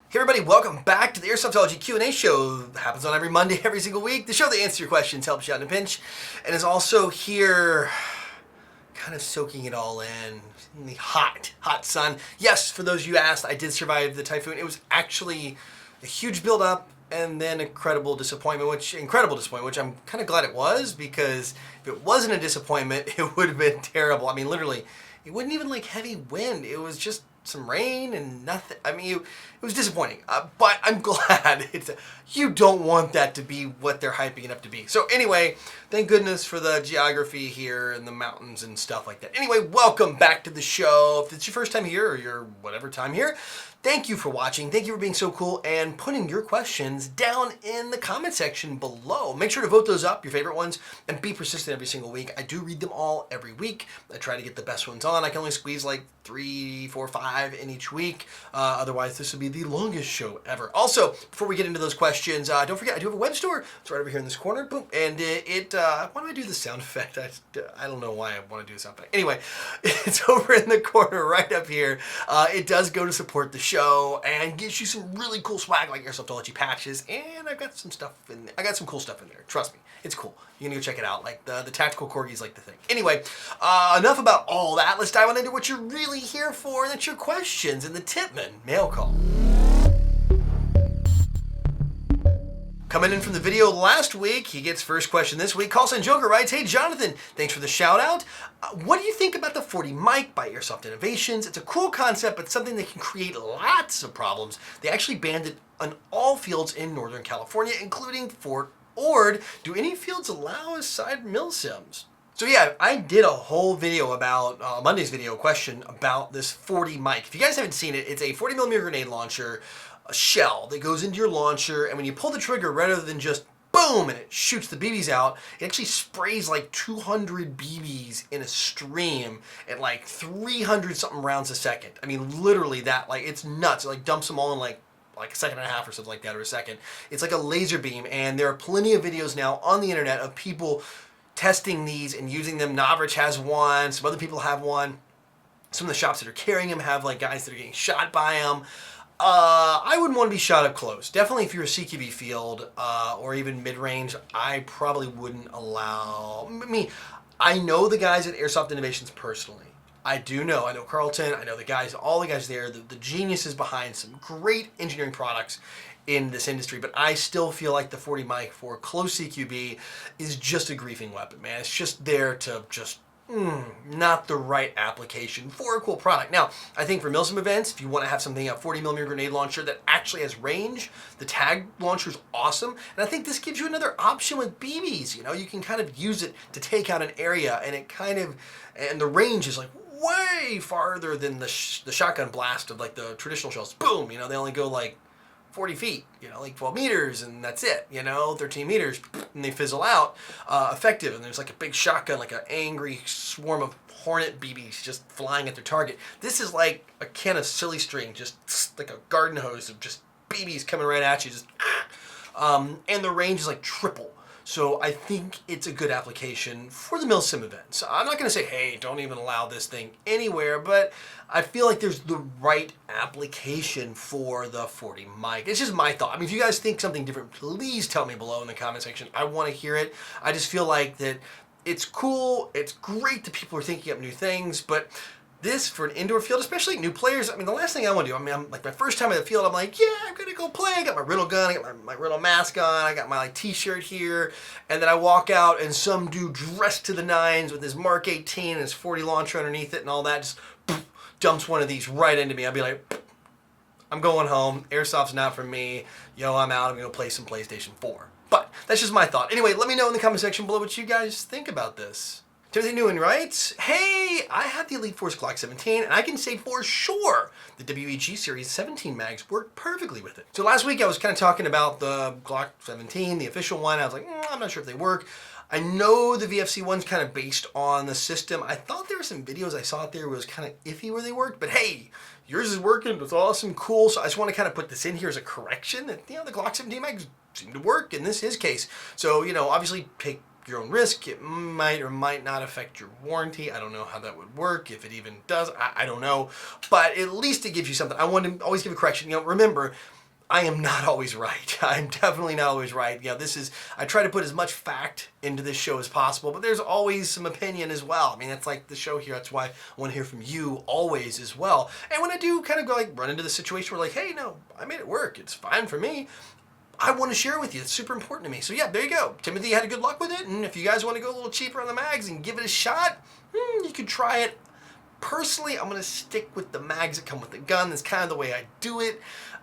Hey everybody, welcome back to the Airsoftology Q&A show. It happens on every Monday, every single week. The show that answers your questions, helps you out in a pinch, and is also here kind of soaking it all in the hot sun. Yes, for those of you asked, I did survive the typhoon. It was actually a huge build-up and then incredible disappointment, which I'm kind of glad it was, because if it wasn't a disappointment, it would have been terrible. I mean, literally, it wasn't even like heavy wind. It was just some rain and nothing. I mean, it was disappointing, but I'm glad. You don't want that to be what they're hyping it up to be. So anyway, thank goodness for the geography here and the mountains and stuff like that. Anyway, welcome back to the show. If it's your first time here or your whatever time here, thank you for watching. Thank you for being so cool and putting your questions down in the comment section below. Make sure to vote those up, your favorite ones, and be persistent every single week. I do read them all every week. I try to get the best ones on. I can only squeeze like 3, 4, 5 in each week. Otherwise, this would be the longest show ever. Also, before we get into those questions, don't forget, I do have a web store. It's right over here in this corner. Boom. And why do I do the sound effect? I don't know why I want to do the sound effect. Anyway, it's over in the corner right up here. It does go to support the show and gives you some really cool swag like Airsoftology patches. And I've got some stuff in there. I got some cool stuff in there. Trust me. It's cool. You can go check it out. Like the tactical corgis like the thing. Anyway, enough about all that. Let's dive on into what you're really here for, and that's your questions in the Tippmann mail call. Coming in from the video last week, he gets first question this week. Call sign Joker writes, "Hey Jonathan, thanks for the shout out. What do you think about the 40 mic by Airsoft Innovations? It's a cool concept, but something that can create lots of problems. They actually banned it on all fields in Northern California, including Fort Ord. Do any fields allow a side mil sims?" So yeah, I did a whole video about, Monday's video question about this 40 mic. If you guys haven't seen it, it's a 40mm grenade launcher, a shell that goes into your launcher, and when you pull the trigger, rather than just boom and it shoots the BBs out, it actually sprays like 200 BBs in a stream at like 300 something rounds a second. I mean, literally that, like, it's nuts. It like dumps them all in like a second and a half or something like that, or a second. It's like a laser beam, and there are plenty of videos now on the internet of people testing these and using them. Navrich has one, some other people have one. Some of the shops that are carrying them have like guys that are getting shot by them. I wouldn't want to be shot up close. Definitely if you're a CQB field or even mid-range, I probably wouldn't allow me. I know the guys at Airsoft Innovations personally. I know Carlton, I know the guys, all the guys there, the geniuses behind some great engineering products in this industry, but I still feel like the 40 mic for close CQB is just a griefing weapon, man. It's just there to just not the right application for a cool product. Now, I think for milsim events, if you want to have something, a 40mm grenade launcher that actually has range, the tag launcher is awesome. And I think this gives you another option with BBs. You know, you can kind of use it to take out an area, and and the range is like way farther than the shotgun blast of like the traditional shells. Boom, you know, they only go like 40 feet, you know, like 12 meters, and that's it, you know, 13 meters, and they fizzle out, effective, and there's like a big shotgun, like an angry swarm of hornet BBs just flying at their target. This is like a can of silly string, just like a garden hose of just BBs coming right at you, and the range is like triple. So I think it's a good application for the milsim events. I'm not going to say, hey, don't even allow this thing anywhere, but I feel like there's the right application for the 40 mic. It's just my thought. I mean, if you guys think something different, please tell me below in the comment section. I want to hear it. I just feel like that it's cool. It's great that people are thinking up new things, but this for an indoor field, especially new players, I mean, the last thing I want to do, I mean, I'm like my first time in the field, I'm like, yeah, I'm going to go play. I got my riddle gun, I got my riddle mask on, I got my like t-shirt here, and then I walk out and some dude dressed to the nines with his Mark 18 and his 40 launcher underneath it and all that just dumps one of these right into me. I'll be like, I'm going home. Airsoft's not for me. Yo, I'm out. I'm going to play some PlayStation 4. But that's just my thought. Anyway, let me know in the comment section below what you guys think about this. Timothy Newen writes, "Hey, I have the Elite Force Glock 17, and I can say for sure the WEG Series 17 mags work perfectly with it." So last week I was kind of talking about the Glock 17, the official one. I was like, I'm not sure if they work. I know the VFC one's kind of based on the system. I thought there were some videos I saw out there where it was kind of iffy where they worked, but hey, yours is working. It's awesome, cool. So I just want to kind of put this in here as a correction that, you know, the Glock 17 mags seem to work in his case. So, you know, obviously take your own risk. It might or might not affect your warranty. I don't know how that would work, if it even does. I don't know. But at least it gives you something. I want to always give a correction. Remember, I am not always right. I'm definitely not always right. I try to put as much fact into this show as possible, but there's always some opinion as well. I mean, that's like the show here. That's why I want to hear from you always as well. And when I do kind of go run into the situation where hey, no, I made it work. It's fine for me. I want to share it with you. It's super important to me. So yeah, there you go. Timothy had a good luck with it. And if you guys want to go a little cheaper on the mags and give it a shot, you could try it. Personally, I'm going to stick with the mags that come with the gun. That's kind of the way I do it.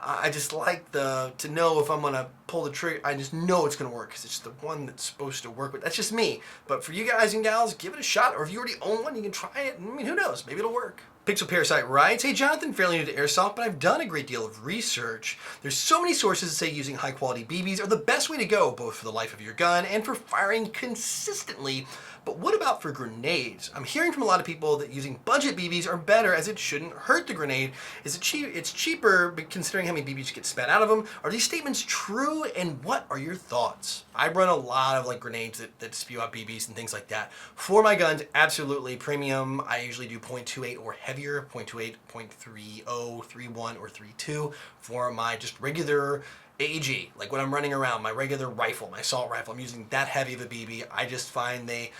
I just like to know if I'm going to pull the trigger. I just know it's going to work because it's the one that's supposed to work with. That's just me. But for you guys and gals, give it a shot. Or if you already own one, you can try it. I mean, who knows? Maybe it'll work. Pixel Parasite writes, hey Jonathan, fairly new to Airsoft, but I've done a great deal of research. There's so many sources that say using high quality BBs are the best way to go, both for the life of your gun and for firing consistently. But what about for grenades? I'm hearing from a lot of people that using budget BBs are better as it shouldn't hurt the grenade. Is it cheap? It's cheaper, but considering how many BBs get spat out of them. Are these statements true, and what are your thoughts? I run a lot of grenades that spew out BBs and things like that. For my guns, absolutely premium. I usually do 0.28 or heavier, 0.28, 0.30, 31, or 32 for my just regular AEG, like when I'm running around, my regular rifle, my assault rifle, I'm using that heavy of a BB. I just find they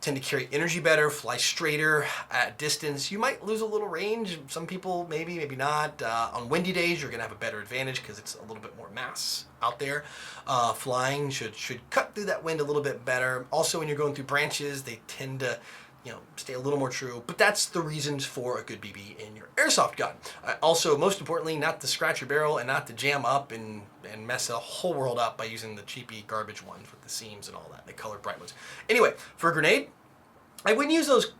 tend to carry energy better, fly straighter at distance. You might lose a little range. Some people maybe, maybe not. On windy days, you're gonna have a better advantage because it's a little bit more mass out there. Flying should cut through that wind a little bit better. Also, when you're going through branches, they tend to stay a little more true, but that's the reasons for a good BB in your airsoft gun. Also, most importantly, not to scratch your barrel and not to jam up and mess the whole world up by using the cheapy garbage ones with the seams and all that, the colored bright ones. Anyway, for a grenade, I wouldn't use those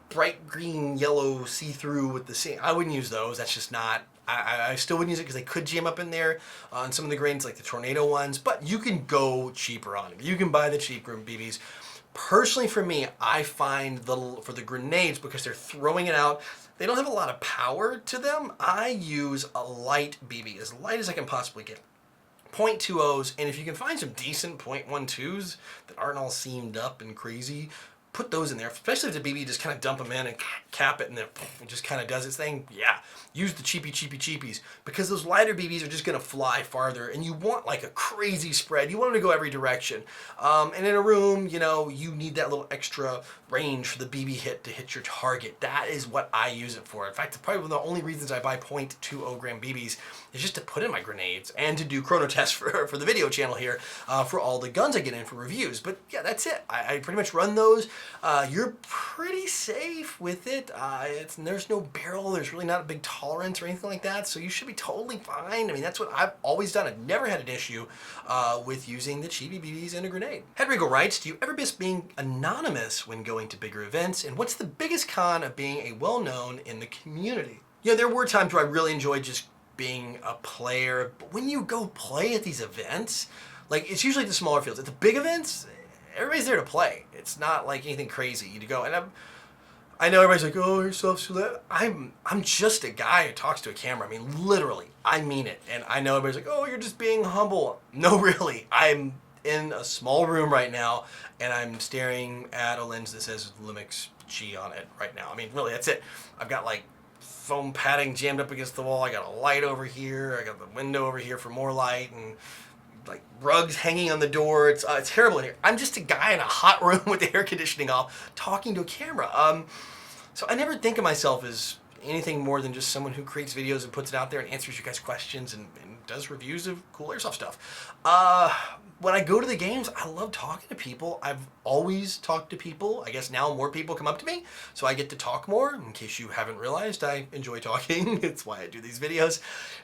bright green, yellow, see-through with the seam. I wouldn't use those. That's just not, I still wouldn't use it because they could jam up in there on some of the grenades, like the tornado ones, but you can go cheaper on them. You can buy the cheap BBs. Personally, for me, I find for the grenades, because they're throwing it out, they don't have a lot of power to them. I use a light BB, as light as I can possibly get. 0.20s, and if you can find some decent 0.12s that aren't all seamed up and crazy, put those in there, especially if the BB just kind of dump them in and cap it and then it just kind of does its thing. Yeah, use the cheapies, because those lighter BBs are just going to fly farther, and you want a crazy spread. You want them to go every direction. And in a room, you need that little extra range for the BB hit to hit your target. That is what I use it for. In fact, probably one of the only reasons I buy 0.20 gram BBs is just to put in my grenades and to do chrono tests for the video channel here for all the guns I get in for reviews. But yeah, that's it. I pretty much run those. You're pretty safe with it. There's no barrel. There's really not a big tolerance or anything like that. So you should be totally fine. I mean, that's what I've always done. I've never had an issue with using the cheapy BBs in a grenade. Hedrigo writes, do you ever miss being anonymous when going to bigger events? And what's the biggest con of being a well-known in the community? There were times where I really enjoyed just being a player, but when you go play at these events, it's usually the smaller fields. At the big events, everybody's there to play. It's not anything crazy to go. And I know everybody's oh, you're so I'm just a guy who talks to a camera. I mean, literally, I mean it. And I know everybody's oh, you're just being humble. No, really. I'm in a small room right now, and I'm staring at a lens that says Lumix G on it right now. I mean, really, that's it. I've got foam padding jammed up against the wall. I got a light over here. I got the window over here for more light, and rugs hanging on the door. It's terrible in here. I'm just a guy in a hot room with the air conditioning off, talking to a camera. So I never think of myself as anything more than just someone who creates videos and puts it out there and answers you guys' questions and does reviews of cool airsoft stuff. When I go to the games, I love talking to people. I've always talked to people. I guess now more people come up to me, so I get to talk more. In case you haven't realized, I enjoy talking. It's why I do these videos.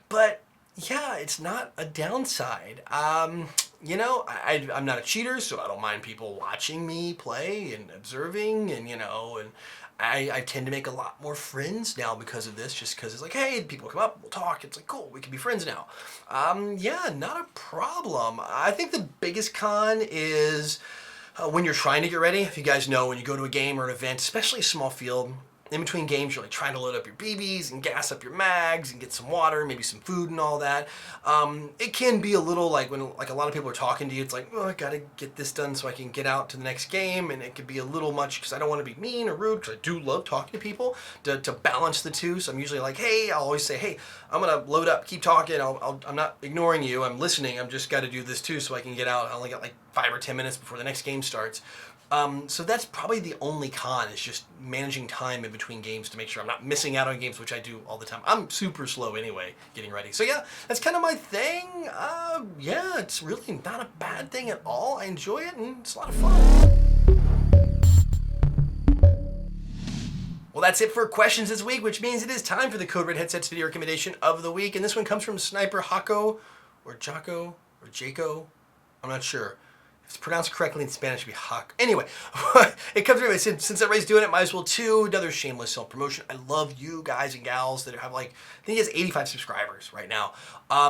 But yeah, it's not a downside. I'm not a cheater, so I don't mind people watching me play and observing, and I tend to make a lot more friends now because of this, just because it's hey, people come up, we'll talk. It's cool, we can be friends now. Yeah, not a problem. I think the biggest con is when you're trying to get ready. If you guys know, when you go to a game or an event, especially a small field, in between games, you're like trying to load up your BBs and gas up your mags and get some water, maybe some food and all that. It can be a little like when like a lot of people are talking to you, it's like, oh, I gotta get this done so I can get out to the next game, and it could be a little much because I don't want to be mean or rude, because I do love talking to people to balance the two. So I'm usually like, hey, I'll always say, hey, I'm gonna load up, keep talking. I'm not ignoring you. I'm listening. I'm just got to do this too so I can get out. I only got like 5 or 10 minutes before the next game starts. So that's probably the only con, is just managing time in between games to make sure I'm not missing out on games, which I do all the time. I'm super slow anyway getting ready. So yeah, that's kind of my thing. Yeah, it's really not a bad thing at all. I enjoy it and it's a lot of fun. Well, that's it for questions this week, which means it is time for the Code Red Headsets video recommendation of the week. And this one comes from Sniper Hako, or Jaco, or Jaco. I'm not sure. If it's pronounced correctly in Spanish, it would be Hawk. Anyway, it comes from me. Since everybody's doing it, might as well too. Another shameless self-promotion. I love you guys and gals that have like, I think he has 85 subscribers right now.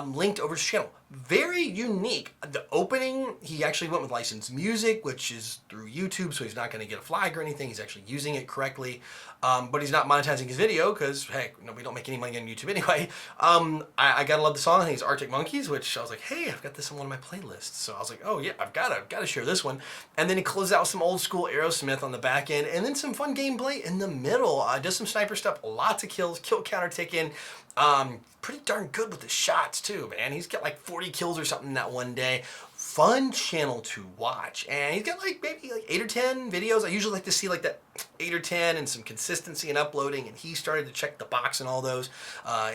Linked over his channel. Very unique. The opening, he actually went with licensed music, which is through YouTube, so he's not going to get a flag or anything. He's actually using it correctly. But he's not monetizing his video because, heck, no, we don't make any money on YouTube anyway. I gotta love the song. I think it's Arctic Monkeys, which I was like, hey, I've got this on one of my playlists. So I was like, oh yeah, I've gotta share this one. And then he closes out with some old school Aerosmith on the back end, and then some fun gameplay in the middle. Does some sniper stuff, lots of kills, kill counter ticking. Pretty darn good with the shots too, man. He's got like 40 kills or something that one day. Fun channel to watch, and he's got like maybe like 8 or 10 videos. I usually like to see like that 8 or 10 and some consistency in uploading, and he started to check the box in all those.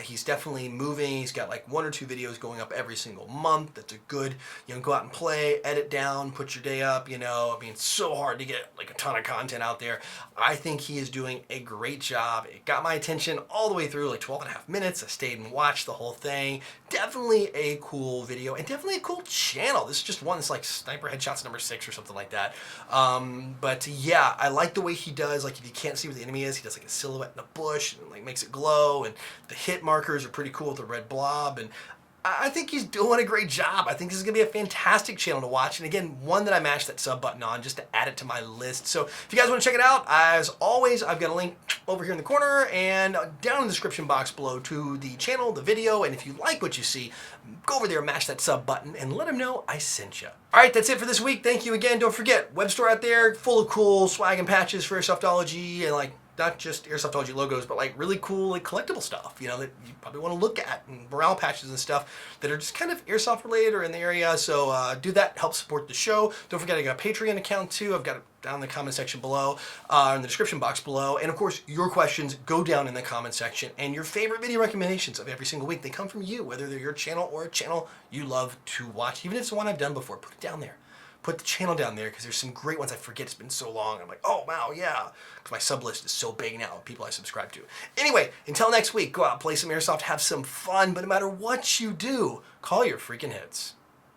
He's definitely moving. He's got like 1 or 2 videos going up every single month. That's a good, go out and play, edit down, put your day up, I mean, it's so hard to get like a ton of content out there. I think he is doing a great job. It got my attention all the way through, like 12 and a half minutes. I stayed and watched the whole thing. Definitely a cool video, and definitely a cool channel. This is just one that's like Sniper Headshots number 6 or something like that. But yeah, I like the way he does, like if you can't see where the enemy is, he does like a silhouette in a bush and like makes it glow, and the hit markers are pretty cool with the red blob, and I think he's doing a great job. I think this is going to be a fantastic channel to watch. And again, one that I mashed that sub button on just to add it to my list. So if you guys want to check it out, as always, I've got a link over here in the corner and down in the description box below to the channel, the video. And if you like what you see, go over there and mash that sub button and let them know I sent you. All right, that's it for this week. Thank you again. Don't forget, web store out there full of cool swag and patches for Airsoftology, and like not just Airsoftology logos, but like really cool like collectible stuff, that you probably want to look at, and morale patches and stuff that are just kind of Airsoft related or in the area. So do that, help support the show. Don't forget I got a Patreon account too. I've got it down in the comment section below, in the description box below. And of course, your questions go down in the comment section, and your favorite video recommendations of every single week, they come from you, whether they're your channel or a channel you love to watch. Even if it's the one I've done before, put it down there. Put the channel down there, because there's some great ones I forget. It's been so long. I'm like, oh, wow, yeah. Because my sub list is so big now of people I subscribe to. Anyway, until next week, go out, play some Airsoft, have some fun. But no matter what you do, call your freaking hits.